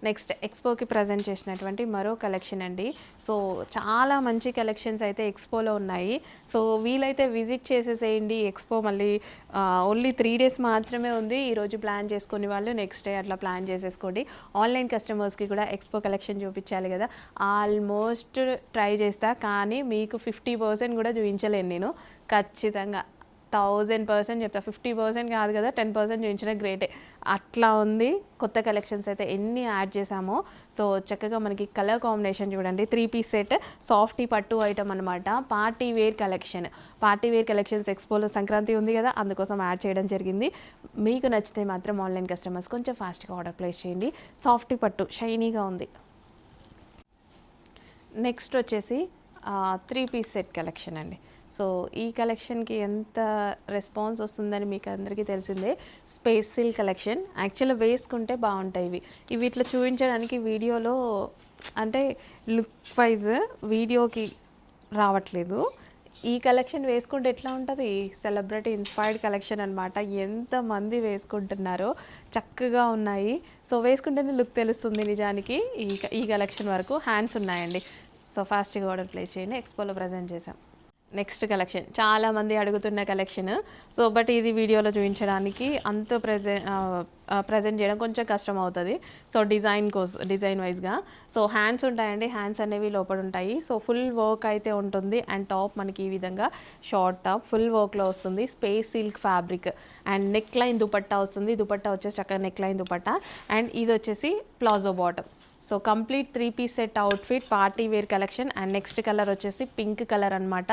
Next ఎక్స్పోకి present చేసినటువంటి మరో collection అండి. సో చాలా మంచి కలెక్షన్స్ అయితే ఎక్స్పోలో ఉన్నాయి. సో వీలైతే విజిట్ చేసేసేయండి. ఎక్స్పో మళ్ళీ ఓన్లీ 3 డేస్ మాత్రమే ఉంది. ఈరోజు ప్లాన్ చేసుకునే వాళ్ళు నెక్స్ట్ డే అట్లా ప్లాన్ చేసేసుకోండి. ఆన్లైన్ కస్టమర్స్కి కూడా ఎక్స్పో కలెక్షన్ చూపించాలి కదా, ఆల్మోస్ట్ ట్రై చేస్తా, కానీ మీకు 50% కూడా చూపించలేను నేను. ఖచ్చితంగా 1000% చెప్తా. 50% కాదు కదా, 10% చూపించిన గ్రేటే. అట్లా ఉంది. కొత్త కలెక్షన్స్ అయితే ఎన్ని యాడ్ చేసామో. సో చక్కగా మనకి కలర్ కాంబినేషన్ చూడండి. 3 పీస్ సెట్ సాఫ్టీ పట్టు ఐటమ్ అనమాట. Party wear collection. Party wear collections ఎక్స్పోలో సంక్రాంతి ఉంది కదా, అందుకోసం యాడ్ చేయడం జరిగింది. మీకు నచ్చితే మాత్రం ఆన్లైన్ కస్టమర్స్ కొంచెం ఫాస్ట్గా ఆర్డర్ ప్లేస్ చేయండి. సాఫ్టీ పట్టు షైనీగా ఉంది. నెక్స్ట్ వచ్చేసి 3 పీస్ సెట్ కలెక్షన్ అండి. సో ఈ కలెక్షన్కి ఎంత రెస్పాన్స్ వస్తుందని మీకు అందరికీ తెలిసిందే. Space silk collection. యాక్చువల్గా వేసుకుంటే బాగుంటాయి ఇవి ఇట్లా చూపించడానికి వీడియోలో అంటే లుక్ వైజ్ వీడియోకి రావట్లేదు. ఈ కలెక్షన్ వేసుకుంటే ఎట్లా ఉంటుంది, సెలబ్రిటీ ఇన్స్పైర్డ్ కలెక్షన్ అనమాట. ఎంతమంది వేసుకుంటున్నారో చక్కగా ఉన్నాయి. సో వేసుకుంటేనే లుక్ తెలుస్తుంది నిజానికి. ఈ కలెక్షన్ వరకు హ్యాండ్స్ ఉన్నాయండి. సో ఫాస్ట్గా ఆర్డర్ ప్లేస్ చేయండి. ఎక్స్పోలో ప్రజెంట్ చేసాం. నెక్స్ట్ కలెక్షన్ చాలామంది అడుగుతున్న కలెక్షన్. సో బట్ ఇది వీడియోలో చూపించడానికి అంత ప్రజెంట్ చేయడం కొంచెం కష్టం అవుతుంది. సో డిజైన్ వైజ్గా. సో హ్యాండ్స్ ఉంటాయండి. హ్యాండ్స్ అనేవి లోపల ఉంటాయి. సో ఫుల్ వర్క్ అయితే ఉంటుంది. అండ్ టాప్ మనకి ఈ విధంగా షార్ట్ టాప్ ఫుల్ వర్క్లో వస్తుంది. Space silk fabric. And neck line dupatta వస్తుంది. దుపట్టా వచ్చేసి చక్కగా నెక్ లైన్ దుపట్టా. అండ్ ఇది వచ్చేసి palazzo bottom. So complete 3 piece set outfit party wear collection. And next colour వచ్చేసి పింక్ కలర్ అనమాట.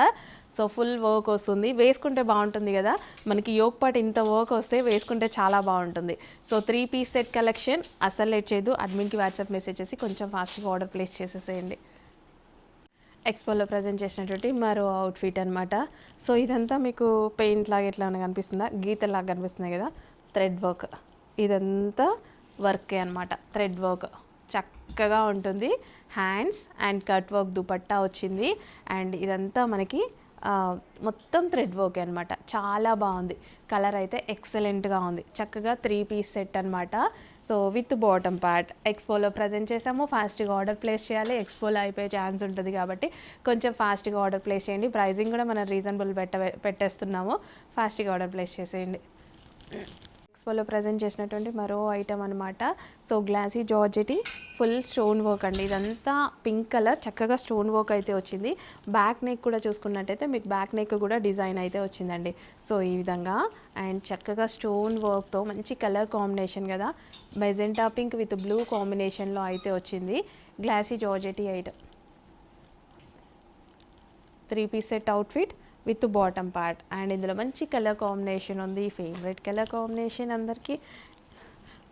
సో ఫుల్ వర్క్ వస్తుంది. వేసుకుంటే బాగుంటుంది కదా, మనకి యోక్ పార్ట్ ఇంత వర్క్ వస్తే వేసుకుంటే చాలా బాగుంటుంది. So 3 piece set collection. అస్సలు లేట్ చేయదు. అడ్మిన్కి వాట్సాప్ మెసేజ్ చేసి కొంచెం ఫాస్ట్గా ఆర్డర్ ప్లేస్ చేసేసేయండి. ఎక్స్పోలో ప్రజెంట్ చేసినటువంటి మరో అవుట్ఫిట్ అనమాట. సో ఇదంతా మీకు పెయింట్ లాగా ఎట్లా కనిపిస్తుందా, గీతలాగా కనిపిస్తుంది కదా, థ్రెడ్ వర్క్. ఇదంతా వర్కే అనమాట, థ్రెడ్ వర్క్ చక్కగా ఉంటుంది. Hands and cut work dupatta వచ్చింది. అండ్ ఇదంతా మనకి మొత్తం థ్రెడ్ వర్క్ అనమాట. చాలా బాగుంది. కలర్ అయితే ఎక్సలెంట్గా ఉంది. చక్కగా 3 పీస్ సెట్ అనమాట. సో విత్ బాటమ్ పార్ట్ ఎక్స్పోలో ప్రజెంట్ చేసాము. ఫాస్ట్గా ఆర్డర్ ప్లేస్ చేయాలి. ఎక్స్పోలో అయిపోయే ఛాన్స్ ఉంటుంది కాబట్టి కొంచెం ఫాస్ట్గా ఆర్డర్ ప్లేస్ చేయండి. ప్రైజింగ్ కూడా మనం రీజనబుల్ పెట్టేస్తున్నాము. ఫాస్ట్గా ఆర్డర్ ప్లేస్ చేసేయండి. ఎక్స్పోలో ప్రజెంట్ చేసినటువంటి మరో ఐటమ్ అనమాట. So glossy georgette full stone work అండి. ఇదంతా పింక్ కలర్ చక్కగా స్టోన్ వర్క్ అయితే వచ్చింది. బ్యాక్ నెక్ కూడా చూసుకున్నట్టయితే మీకు బ్యాక్ నెక్ కూడా డిజైన్ అయితే వచ్చిందండి. సో ఈ విధంగా అండ్ చక్కగా స్టోన్ వర్క్తో మంచి కలర్ కాంబినేషన్ కదా, మెజెంటా పింక్ విత్ బ్లూ కాంబినేషన్లో అయితే వచ్చింది. Glossy georgette item 3 piece set outfit with bottom part. And ఇందులో మంచి కలర్ కాంబినేషన్ ఉంది. ఫేవరెట్ కలర్ కాంబినేషన్ అందరికీ.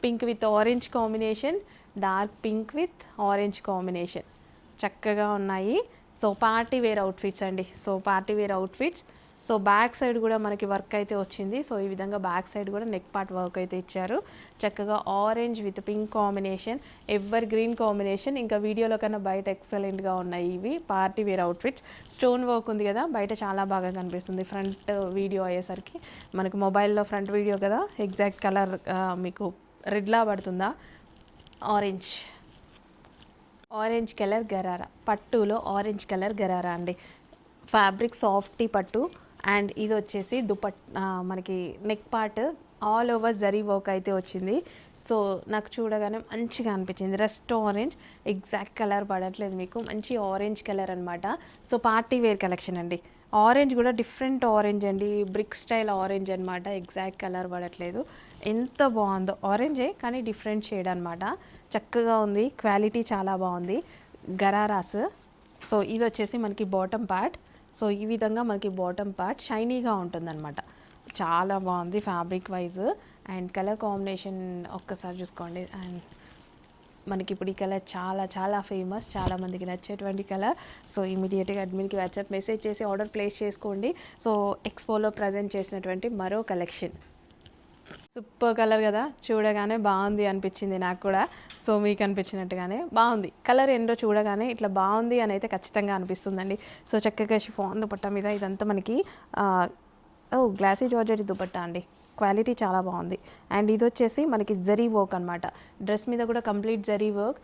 Pink with orange combination, dark pink with orange combination చక్కగా ఉన్నాయి. సో పార్టీ వేర్ అవుట్ఫిట్స్ అండి. So party wear outfits. So back side కూడా మనకి work అయితే వచ్చింది. సో ఈ విధంగా బ్యాక్ సైడ్ కూడా నెక్ పార్ట్ వర్క్ అయితే ఇచ్చారు. చక్కగా orange with pink combination, evergreen combination. ఇంకా వీడియోలో కన్నా బయట ఎక్సలెంట్గా ఉన్నాయి ఇవి party wear outfits. Stone work ఉంది కదా, బయట చాలా బాగా కనిపిస్తుంది. ఫ్రంట్ వీడియో అయ్యేసరికి మనకు మొబైల్లో ఫ్రంట్ వీడియో కదా, ఎగ్జాక్ట్ కలర్ మీకు రెడ్లా పడుతుందా, ఆరెంజ్ కలర్ గరారా. పట్టులో ఆరెంజ్ కలర్ గరారా అండి. ఫ్యాబ్రిక్ సాఫ్టీ పట్టు. అండ్ ఇది వచ్చేసి మనకి neck part all over zari work అయితే వచ్చింది. సో నాకు చూడగానే మంచిగా అనిపించింది. రస్ట్ ఆరెంజ్, ఎగ్జాక్ట్ కలర్ పడట్లేదు మీకు, మంచి ఆరెంజ్ కలర్ అనమాట. సో పార్టీ వేర్ కలెక్షన్ అండి. ఆరెంజ్ కూడా డిఫరెంట్ ఆరెంజ్ అండి, బ్రిక్ స్టైల్ ఆరెంజ్ అనమాట. ఎగ్జాక్ట్ కలర్ పడట్లేదు. ఎంత బాగుందో, ఆరెంజే కానీ డిఫరెంట్ షేడ్ అనమాట. చక్కగా ఉంది. క్వాలిటీ చాలా బాగుంది. గరారాస్. సో ఇది వచ్చేసి మనకి బాటమ్ పార్ట్. సో ఈ విధంగా మనకి బాటమ్ పార్ట్ షైనీగా ఉంటుందన్నమాట. చాలా బాగుంది fabric wise. And colour combination ఒక్కసారి చూసుకోండి. అండ్ మనకి ఇప్పుడు ఈ కలర్ చాలా చాలా ఫేమస్, చాలామందికి నచ్చేటువంటి కలర్. సో ఇమీడియట్గా అడ్మిన్కి వాట్సాప్ మెసేజ్ చేసి ఆర్డర్ ప్లేస్ చేసుకోండి. సో ఎక్స్పోలో ప్రజెంట్ చేసినటువంటి మరో కలెక్షన్. సూపర్ కలర్ కదా, చూడగానే బాగుంది అనిపించింది నాకు కూడా. సో మీకు అనిపించినట్టుగానే బాగుంది కలర్. ఏంటో చూడగానే ఇట్లా బాగుంది అని అయితే ఖచ్చితంగా అనిపిస్తుందండి. సో చక్కగా షిఫాన్ దుపట్టా మీద ఇదంతా మనకి గ్లాసీ జార్జెట్ దుపట్టా అండి. క్వాలిటీ చాలా బాగుంది. అండ్ ఇది వచ్చేసి మనకి జరీ వర్క్ అనమాట. డ్రెస్ మీద కూడా కంప్లీట్ జరీ వర్క్.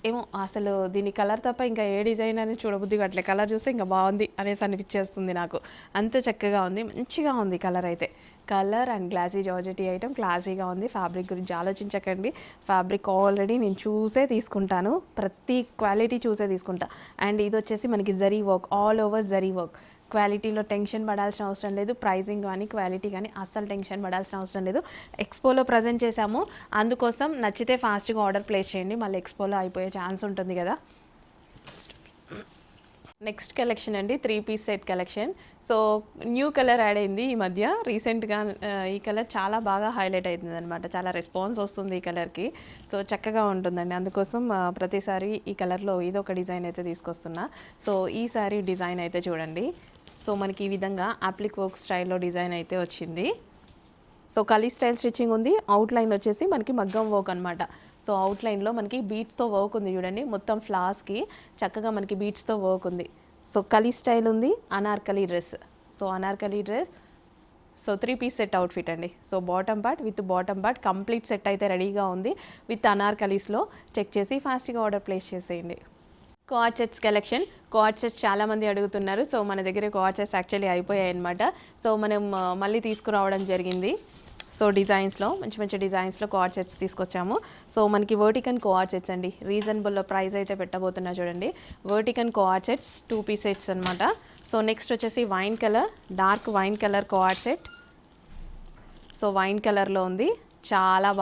ఏమో అసలు దీని కలర్ తప్ప ఇంకా ఏ డిజైన్ అని చూడబుద్ధి కావట్లే. కలర్ చూస్తే ఇంకా బాగుంది అనేసి అనిపించేస్తుంది నాకు. అంత చక్కగా ఉంది, మంచిగా ఉంది కలర్ అయితే. Colour and glossy georgette item క్లాసీగా ఉంది. ఫ్యాబ్రిక్ గురించి ఆలోచించకండి. ఫ్యాబ్రిక్ ఆల్రెడీ నేను చూసే తీసుకుంటాను, ప్రతి క్వాలిటీ చూసే తీసుకుంటా. అండ్ ఇది వచ్చేసి మనకి zari work, all over zari work. క్వాలిటీలో టెన్షన్ పడాల్సిన అవసరం లేదు. ప్రైజింగ్ కానీ క్వాలిటీ కానీ అస్సలు టెన్షన్ పడాల్సిన అవసరం లేదు. ఎక్స్పోలో ప్రజెంట్ చేశాము, అందుకోసం నచ్చితే ఫాస్ట్గా ఆర్డర్ ప్లేస్ చేయండి, మళ్ళీ ఎక్స్పోలో అయిపోయే ఛాన్స్ ఉంటుంది కదా. నెక్స్ట్ కలెక్షన్ అండి 3 piece set collection. So new colour add అయింది ఈ మధ్య రీసెంట్గా. ఈ కలర్ చాలా బాగా హైలైట్ అవుతుంది అనమాట. చాలా రెస్పాన్స్ వస్తుంది ఈ కలర్కి. సో చక్కగా ఉంటుందండి, అందుకోసం ప్రతిసారి ఈ కలర్లో ఏదో ఒక డిజైన్ అయితే తీసుకొస్తున్నా. సో ఈసారి డిజైన్ అయితే చూడండి. సో మనకి ఈ విధంగా అప్లిక్ వర్క్ స్టైల్లో డిజైన్ అయితే వచ్చింది. సో కలీ స్టైల్ స్టిచ్చింగ్ ఉంది. అవుట్లైన్ వచ్చేసి మనకి మగ్గం వర్క్ అనమాట. సో అవుట్లైన్లో మనకి బీట్స్తో వర్క్ ఉంది చూడండి, మొత్తం ఫ్లాస్కి చక్కగా మనకి బీట్స్తో వర్క్ ఉంది. సో కలీ స్టైల్ ఉంది. Anarkali dress. So Anarkali dress. So 3 piece set outfit అండి. So bottom part with bottom part complete set అయితే రెడీగా ఉంది విత్ అనార్కలీస్లో. చెక్ చేసి ఫాస్ట్గా ఆర్డర్ ప్లేస్ చేసేయండి. Co-ord sets collection. Co-ord sets చాలామంది అడుగుతున్నారు. సో మన దగ్గర కార్డ్ సెట్స్ యాక్చువల్లీ అయిపోయాయి అనమాట. సో మనం మళ్ళీ తీసుకురావడం జరిగింది. సో డిజైన్స్లో మంచి మంచి డిజైన్స్లో కార్డ్ సెట్స్ తీసుకొచ్చాము. సో మనకి వర్టికన్ కార్డ్ సెట్స్ అండి, రీజనబుల్లో ప్రైస్ అయితే పెట్టబోతున్నా చూడండి. వర్టికన్ కార్డ్ సెట్స్ 2 పీస్ సెట్స్ అనమాట. సో నెక్స్ట్ వచ్చేసి wine colour, dark wine colour co-ord set. So wine కలర్లో ఉంది, చాలా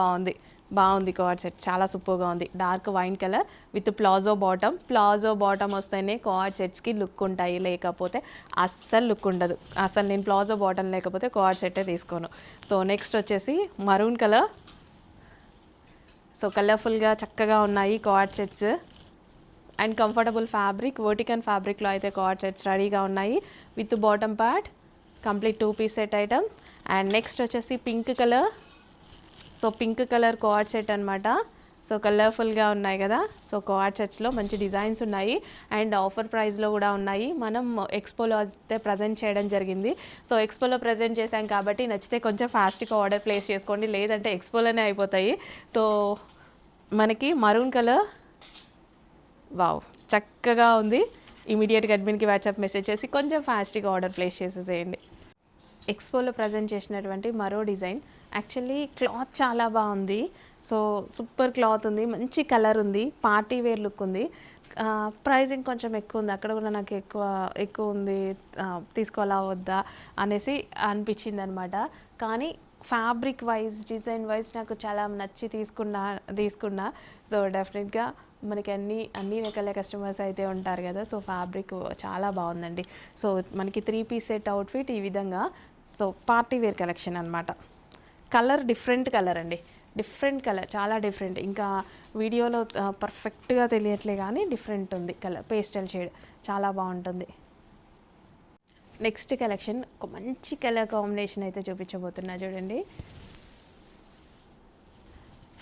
బాగుంది కార్డ్ సెట్, చాలా సూపర్గా ఉంది. Dark wine colour with palazzo bottom. Palazzo bottom వస్తేనే కార్డ్ సెట్స్కి లుక్ ఉంటాయి, లేకపోతే అస్సలు లుక్ ఉండదు. అసలు నేను ప్లాజో బాటమ్ లేకపోతే కార్డ్ సెట్టే తీసుకోను. సో నెక్స్ట్ వచ్చేసి మరూన్ కలర్. సో కలర్ఫుల్గా చక్కగా ఉన్నాయి card sets and comfortable fabric. వర్టికన్ ఫ్యాబ్రిక్లో అయితే కార్డ్ సెట్స్ రెడీగా ఉన్నాయి with bottom part. Complete 2 piece set item. And next వచ్చేసి pink colour. So pink colour co-ord set అనమాట. సో కలర్ఫుల్గా ఉన్నాయి కదా. సో కార్డ్ సెట్స్లో మంచి డిజైన్స్ ఉన్నాయి అండ్ ఆఫర్ ప్రైస్లో కూడా ఉన్నాయి. మనం ఎక్స్పోలో అయితే ప్రజెంట్ చేయడం జరిగింది. సో ఎక్స్పోలో ప్రజెంట్ చేశాం కాబట్టి నచ్చితే కొంచెం ఫాస్ట్గా ఆర్డర్ ప్లేస్ చేసుకోండి, లేదంటే ఎక్స్పోలోనే అయిపోతాయి. సో మనకి మరూన్ కలర్, వావ్ చక్కగా ఉంది. ఇమీడియట్గా అడ్మిన్కి వాట్సాప్ మెసేజ్ చేసి కొంచెం ఫాస్ట్గా ఆర్డర్ ప్లేస్ చేసేసేయండి. ఎక్స్పోలో ప్రజెంట్ చేసినటువంటి మరో డిజైన్. యాక్చువల్లీ క్లాత్ చాలా బాగుంది. సో సూపర్ క్లాత్ ఉంది, మంచి కలర్ ఉంది, పార్టీ వేర్ లుక్ ఉంది. ప్రైజింగ్ కొంచెం ఎక్కువ ఉంది, అక్కడ కూడా నాకు ఎక్కువ ఉంది, తీసుకోవాలా వద్దా అనేసి అనిపించింది అనమాట. కానీ ఫ్యాబ్రిక్ వైజ్, డిజైన్ వైజ్ నాకు చాలా నచ్చి తీసుకున్నా. సో డెఫినెట్గా మనకి అన్ని రకాల కస్టమర్స్ అయితే ఉంటారు కదా. సో ఫ్యాబ్రిక్ చాలా బాగుందండి. సో మనకి 3 పీస్ సెట్ అవుట్ఫిట్ ఈ విధంగా. సో పార్టీ వేర్ కలెక్షన్ అనమాట. కలర్ డిఫరెంట్ కలర్ అండి, డిఫరెంట్ కలర్, చాలా డిఫరెంట్. ఇంకా వీడియోలో పర్ఫెక్ట్గా తెలియట్లే కానీ డిఫరెంట్ ఉంది కలర్, పేస్టల్ షేడ్, చాలా బాగుంటుంది. నెక్స్ట్ కలెక్షన్ ఒక మంచి కలర్ కాంబినేషన్ అయితే చూపించబోతున్నా చూడండి.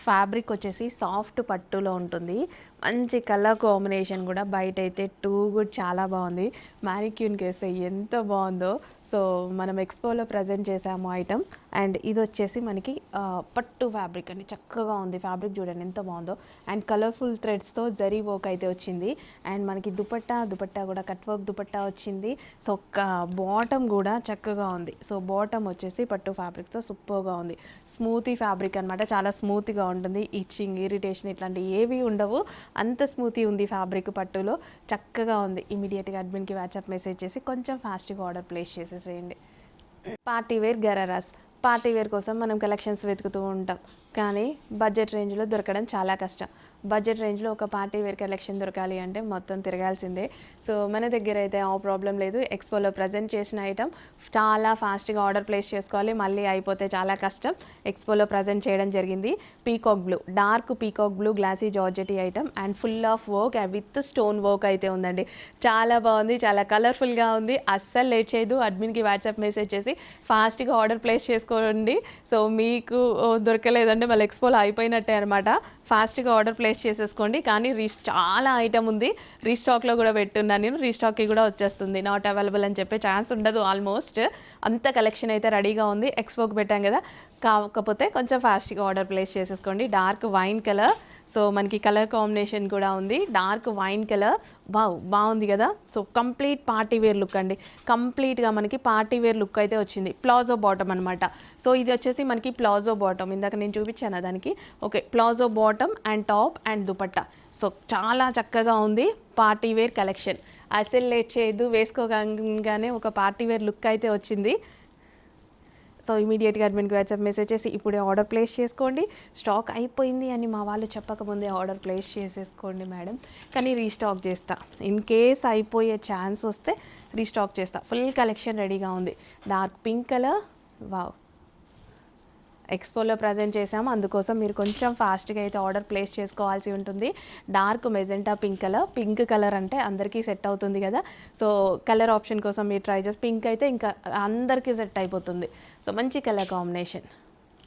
ఫ్యాబ్రిక్ వచ్చేసి సాఫ్ట్ పట్టులో ఉంటుంది, మంచి కలర్ కాంబినేషన్ కూడా. బయట అయితే కూడా చాలా బాగుంది, మ్యానిక్యూన్కి వేస్తే ఎంత బాగుందో. సో మనం ఎక్స్పోలో ప్రజెంట్ చేసాము ఐటమ్. అండ్ ఇది వచ్చేసి మనకి పట్టు ఫ్యాబ్రిక్ అండి, చక్కగా ఉంది ఫ్యాబ్రిక్, చూడండి ఎంత బాగుందో. అండ్ కలర్ఫుల్ థ్రెడ్స్తో జరీ వర్క్ అయితే వచ్చింది. అండ్ మనకి దుపట్టా కూడా కట్ వర్క్ దుపట్టా వచ్చింది. సో బాటమ్ కూడా చక్కగా ఉంది. సో బాటమ్ వచ్చేసి పట్టు ఫ్యాబ్రిక్తో సూపర్గా ఉంది. స్మూతీ ఫ్యాబ్రిక్ అనమాట, చాలా స్మూత్గా ఉంటుంది. ఇచ్చింగ్, ఇరిటేషన్ ఇట్లాంటివి ఏవి ఉండవు, అంత స్మూతీ ఉంది ఫ్యాబ్రిక్ పట్టులో, చక్కగా ఉంది. ఇమీడియట్గా అడ్మిన్కి వాట్సాప్ మెసేజ్ చేసి కొంచెం ఫాస్ట్గా ఆర్డర్ ప్లేస్ చేసేసేయండి. Party wear ghararas. Party wear కోసం మనం కలెక్షన్స్ వెతుకుతూ ఉంటాం, కానీ బడ్జెట్ రేంజ్లో దొరకడం చాలా కష్టం. బడ్జెట్ రేంజ్లో ఒక పార్టీ వేర్ కలెక్షన్ దొరకాలి అంటే మొత్తం తిరగాల్సిందే. సో మన దగ్గర అయితే ఆ ప్రాబ్లం లేదు. ఎక్స్పోలో ప్రజెంట్ చేసిన ఐటమ్ చాలా ఫాస్ట్గా ఆర్డర్ ప్లేస్ చేసుకోవాలి, మళ్ళీ అయిపోతే చాలా కష్టం. ఎక్స్పోలో ప్రజెంట్ చేయడం జరిగింది. Peacock blue, dark peacock blue glossy georgette item and full of work with stone work అయితే ఉందండి. చాలా బాగుంది, చాలా కలర్ఫుల్గా ఉంది. అస్సలు లేట్ చేయదు, అడ్మిన్కి వాట్సాప్ మెసేజ్ చేసి ఫాస్ట్గా ఆర్డర్ ప్లేస్ చేసుకోండి. సో మీకు దొరకలేదంటే మళ్ళీ ఎక్స్పోలో అయిపోయినట్టే అనమాట. ఫాస్ట్గా ఆర్డర్ ప్లేస్ చేసేసుకోండి. కానీ చాలా ఐటమ్ ఉంది, రీస్టాక్లో కూడా పెట్టున్నాను నేను, రీస్టాక్కి కూడా వచ్చేస్తుంది. నాట్ అవైలబుల్ అని చెప్పే ఛాన్స్ ఉండదు. ఆల్మోస్ట్ అంత కలెక్షన్ అయితే రెడీగా ఉంది. ఎక్స్పోకి పెట్టాం కదా, కాకపోతే కొంచెం ఫాస్ట్గా ఆర్డర్ ప్లేస్ చేసేసుకోండి. డార్క్ వైన్ కలర్, సో మనకి కలర్ కాంబినేషన్ కూడా ఉంది. డార్క్ వైన్ కలర్, బాగుంది కదా. So complete party wear look అండి, కంప్లీట్గా మనకి పార్టీ వేర్ లుక్ అయితే వచ్చింది. ప్లాజో బాటమ్ అనమాట. సో ఇది వచ్చేసి మనకి ప్లాజో బాటమ్, ఇందాక నేను చూపించాను దానికి. Okay, palazzo bottom and top and dupatta. So చాలా చక్కగా ఉంది పార్టీ వేర్ కలెక్షన్. అసలు లేట్ చేయొద్దు, వేసుకోగానే ఒక పార్టీ వేర్ లుక్ అయితే వచ్చింది. సో ఇమీడియట్గా అడ్మిన్కి వాట్సాప్ మెసేజ్ చేసి ఇప్పుడే ఆర్డర్ ప్లేస్ చేసుకోండి. స్టాక్ అయిపోయింది అని మా వాళ్ళు చెప్పకముందే ఆర్డర్ ప్లేస్ చేసేసుకోండి మేడం. కానీ రీస్టాక్ చేస్తా, ఇన్ కేస్ అయిపోయే ఛాన్స్ వస్తే రీస్టాక్ చేస్తా. ఫుల్ కలెక్షన్ రెడీగా ఉంది. డార్క్ పింక్ కలర్, వావ్, ఎక్స్పోలో ప్రజెంట్ చేసాము, అందుకోసం మీరు కొంచెం ఫాస్ట్గా అయితే ఆర్డర్ ప్లేస్ చేసుకోవాల్సి ఉంటుంది. డార్క్ మెజెంటా పింక్ కలర్ అంటే అందరికీ సెట్ అవుతుంది కదా. సో కలర్ ఆప్షన్ కోసం మీరు ట్రై చేసి, పింక్ అయితే ఇంకా అందరికీ సెట్ అయిపోతుంది. సో మంచి కలర్ కాంబినేషన్.